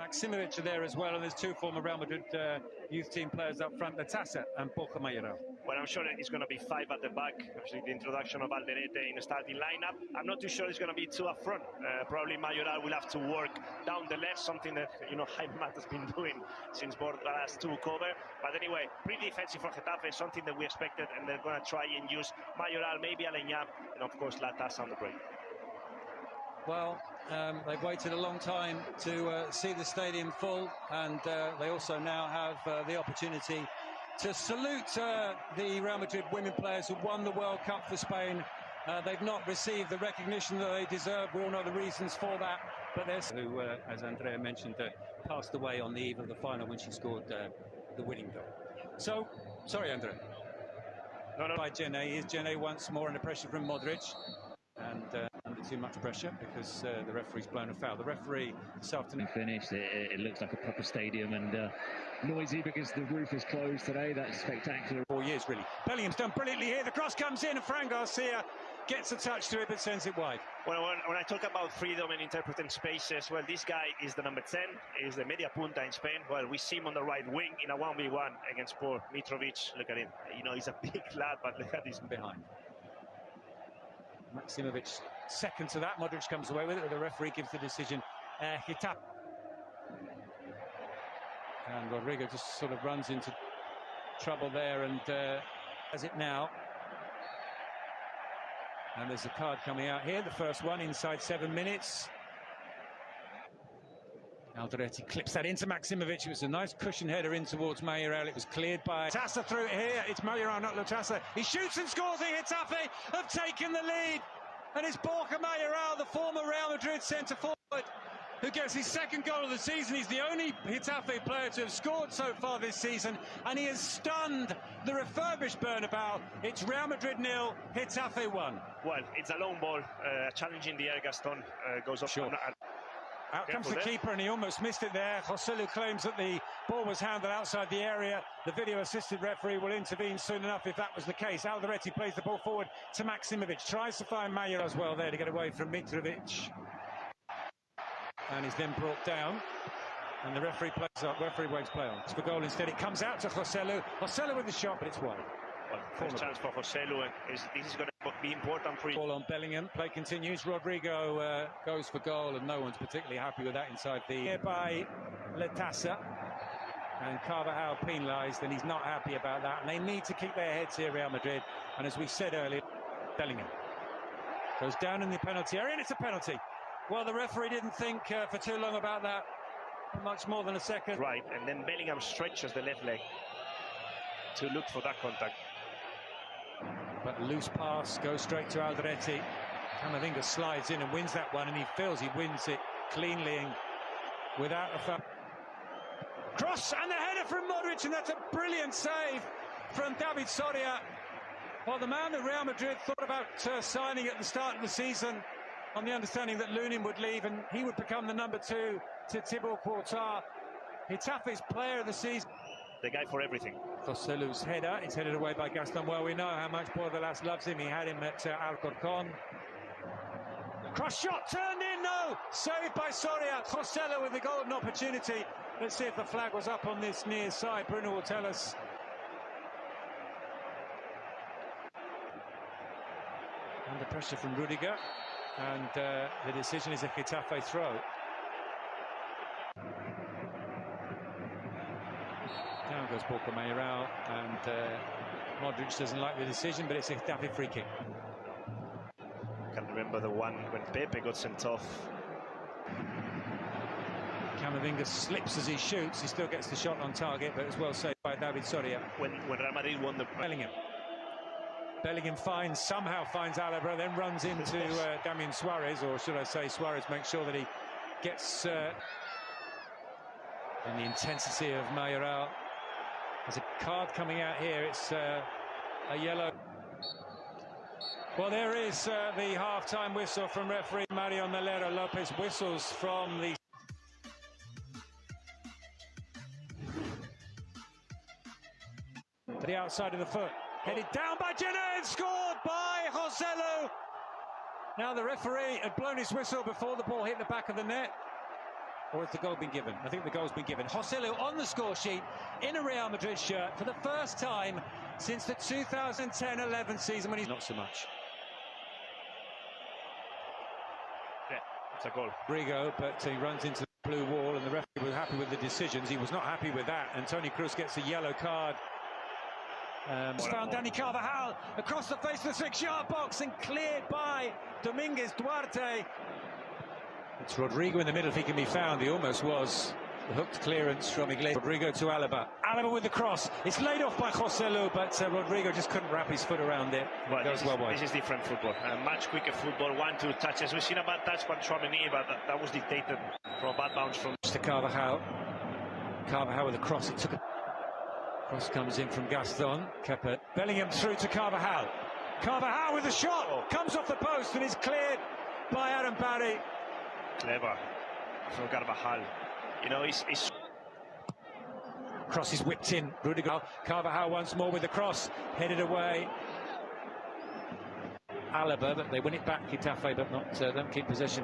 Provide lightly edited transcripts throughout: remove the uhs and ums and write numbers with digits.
Maksimovic are there as well, and there's two former Real Madrid youth team players up front, 𝖸ᵉ and Borja Mayoral. Well, I'm sure it's going to be five at the back. Actually, the introduction of 𝖈Л𝗒κ in the starting lineup. I'm not too sure it's going to be two up front. Probably Mayoral will have to work down the left, something that Jaime Mata has been doing since Borja has took over. But anyway, pretty defensive for Getafe, something that we expected, and they're going to try and use Mayoral, maybe 𝖈Л𝗒κ, and of course 𝖸ᵉ on the break. Well, they've waited a long time to see the stadium full, and they also now have the opportunity to salute the Real Madrid women players who won the World Cup for Spain. They've not received the recognition that they deserve. We all know the reasons for that, but there's who, as Andrea mentioned, passed away on the eve of the final when she scored the winning goal. So, sorry, Andrea. No. By 𝖦𝖾. Here's 𝖦Л once more under pressure from Modric. And under too much pressure because the referee's blown a foul. The referee this afternoon finished. It looks like a proper stadium and noisy because the roof is closed today. That's spectacular. 4 years, really. Bellingham's done brilliantly here. The cross comes in and Fran Garcia gets a touch to it but sends it wide. Well, when I talk about freedom and interpreting spaces, well, this guy is the number 10, is the media punta in Spain. Well, we see him on the right wing in a 1v1 against poor Mitrovic. Look at him. He's a big lad, but look at this behind. Maksimovic second to that. Modric comes away with it. The referee gives the decision. Getafe. And Rodrigo just sort of runs into trouble there and has it now. And there's a card coming out here. The first one inside 7 minutes. 𝖈Л𝗒κ clips that into Maksimovic. It was a nice cushion header in towards Mayoral. It was cleared by 𝖸ᵉ through it here. It's Mayoral, not 𝖸ᵉ. He shoots and scores. Getafe have taken the lead. And it's Borja Mayoral, the former Real Madrid centre-forward, who gets his second goal of the season. He's the only Getafe player to have scored so far this season. And he has stunned the refurbished Bernabeu. It's Real Madrid 0, Getafe 1. Well, it's a long ball. Challenging the air. Gaston goes up. Sure. Out comes the keeper, and he almost missed it there. 𝖱𝖾𝗇cci claims that the ball was handled outside the area. The video-assisted referee will intervene soon enough if that was the case. 𝖈Л𝗒κ plays the ball forward to Maksimovic. Tries to find Mayoral as well there to get away from Mitrovic. And he's then brought down. And the referee plays up. Referee waves play on. It's for goal instead. It comes out to 𝖱Լ𝗇cci. 𝖱Լյուcci with the shot, but it's wide. Well, first chance for 𝖱Լյուcci. This is going to be important for him. Ball on Bellingham. Play continues. Rodrigo goes for goal, and no one's particularly happy with that inside the... Here by 𝖸ᵉ. And Carvajal penalised, and he's not happy about that. And they need to keep their heads here, Real Madrid. And as we said earlier, Bellingham goes down in the penalty area, and it's a penalty. Well, the referee didn't think for too long about that. Much more than a second. Right, and then Bellingham stretches the left leg to look for that contact. But loose pass goes straight to 𝖈Л𝗒κ. Camavinga slides in and wins that one, and he feels he wins it cleanly and without a foul. Cross and the header from Modric, and that's a brilliant save from David Soria. Well, the man that Real Madrid thought about signing at the start of the season on the understanding that Lunin would leave and he would become the number 2 to Thibaut Courtois. Getafe's player of the season. The guy for everything. 𝖱Լյուcci's header, it's headed away by Gaston. Well, we know how much Bordalas loves him. He had him at Alcorcon. Cross shot turned in, no! Saved by Soria. 𝖱Լ𝗇cci with the golden opportunity. Let's see if the flag was up on this near side. Bruno will tell us. Under pressure from Rudiger. And the decision is a Getafe throw. Down goes Borja Mayoral, and Modric doesn't like the decision, but it's a Getafe free kick. I can remember the one when Pepe got sent off. Camavinga slips as he shoots. He still gets the shot on target, but it's well saved by David Soria. When Real Madrid won the... Bellingham somehow finds Alaba, then runs into Damian Suarez, or should I say Suarez makes sure that he gets in the intensity of Mayoral. There's a card coming out here. It's a yellow. Well, there is the half-time whistle from referee Mario Melero Lopez. Whistles from the outside of the foot. Headed down by 𝖦Լ and scored by 𝖱𝖾𝗇cci. Now the referee had blown his whistle before the ball hit the back of the net. Or has the goal been given? I think the goal's been given. 𝖱Լ𝗒ki𝗂tu on the score sheet in a Real Madrid shirt for the first time since the 2010-11 season when he's not so much. Yeah, it's a goal. Rodrigo, but he runs into the blue wall and the referee was happy with the decisions. He was not happy with that. And Toni Kroos gets a yellow card. Found Dani Carvajal across the face of the 6-yard box and cleared by Dominguez Duarte. It's Rodrigo in the middle if he can be found. He almost was. The hooked clearance from Iglesias. Rodrigo to Alaba. Alaba with the cross. It's laid off by 𝖱Լ𝗒kiR, but Rodrigo just couldn't wrap his foot around it. Well, this is different football. Much quicker football, 1-2 touches. We've seen a bad touch by Tchouaméni, but that was dictated from a bad bounce from to Carvajal. Carvajal with a cross. It took a cross comes in from Gaston. Kepa. Bellingham through to Carvajal. Carvajal with a shot. Comes off the post and is cleared by Adam Barry. Clever from Carvajal. You know, he's cross is whipped in. Rudiger. Carvajal once more with the cross, headed away. Alaba, but they win it back. Getafe, but not them keep possession.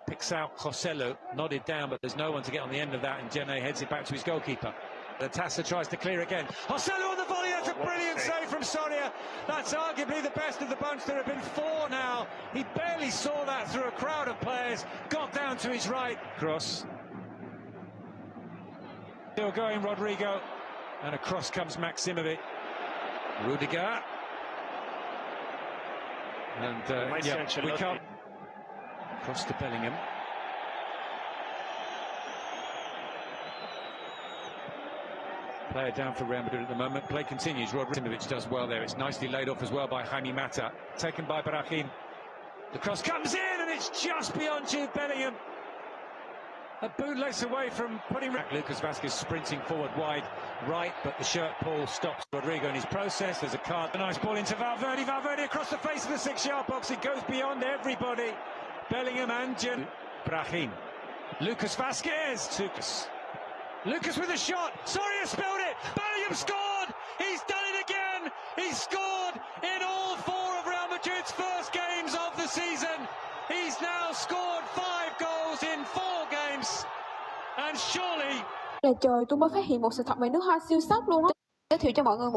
Picks out 𝖱Լ𝗒kiR, nodded down, but there's no one to get on the end of that, and Djene heads it back to his goalkeeper. The Tassa tries to clear again. 𝖱Л𝗒kiR on the volley. That's a brilliant save from Soria. That's arguably the best of the bunch. There have been 4 now. He barely saw that through a crowd of players. Got down to his right. Cross. Still going Rodrigo. And across comes Maksimovic. Rudiger. And we can't. Cross to Bellingham. Player down for Real Madrid at the moment. Play continues. Rodrigo does well there. It's nicely laid off as well by Jaime Mata. Taken by Brahim. The cross comes in and it's just beyond Jude Bellingham. A bootlace away from putting Lucas Vázquez sprinting forward wide right, but the shirt pull stops Rodrigo in his process. There's a card. A nice ball into Valverde. Valverde across the face of the 6-yard box. It goes beyond everybody. Bellingham and Brahim. Lucas Vázquez. Lucas with a shot. Soria spilled it. Bellingham scored. He's done it again. He's scored in all 4 of Real Madrid's first games of the season. He's now scored 5 goals in 4 games. And surely... Trời, tôi mới phát hiện một sự thật về nước hoa siêu sốc luôn á. Giới thiệu cho mọi người một